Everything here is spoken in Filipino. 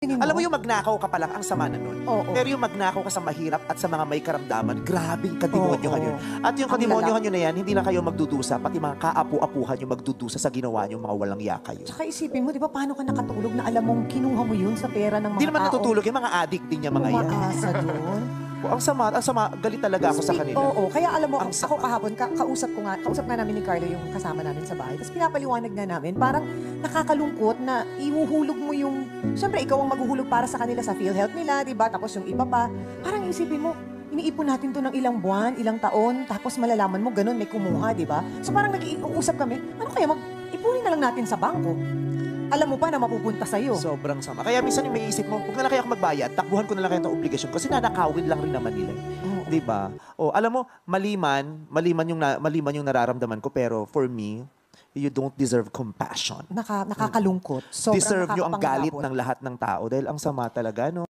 Tingin mo? Alam mo yung magnakaw ka pa lang, ang sama na nun. Oo. Pero yung magnakaw ka sa mahirap at sa mga may karamdaman, grabing kademonyohan Oo. yun. At yung Ang kademonyohan lala. nyo na yan, hindi lang kayo magdudusa, pati mga kaapu-apuhan yung magdudusa sa ginawa nyo, mga walang yaka yun. Tsaka isipin mo, di ba, paano ka nakatulog na alam mong kinuha mo yun sa pera ng mga Hindi naman tao? natutulog yung mga addict din yung mga yan. Umaasa doon. Ang sama, galit talaga ako sa kanila. Oo, kaya alam mo, Ang ako sama. kahapon, kausap nga namin ni Carlo yung kasama namin sa bahay. Tapos pinapaliwanag na namin, parang nakakalungkot na ihuhulog mo yung, syempre ikaw ang maghuhulog para sa kanila sa PhilHealth nila, di ba? Tapos yung iba pa, parang isipin mo, iniipon natin to ng ilang buwan, ilang taon, tapos malalaman mo ganun, may kumuha, di ba? So parang nag-iusap kami, ano kaya ipunin na lang natin sa bangko? Alam mo pa na mapupunta sa'yo. Sobrang sama. Kaya minsan yung may isip mo, huwag na lang kaya ako magbayad, takbuhan ko na lang kayo ng obligasyon kasi nanakawin lang rin naman nila. Oo. Di ba? O, alam mo, maliman yung nararamdaman ko, pero for me, you don't deserve compassion. Nakakalungkot. Sobrang Deserve nyo ang galit nakakapangilabot. ng lahat ng tao dahil ang sama talaga, no?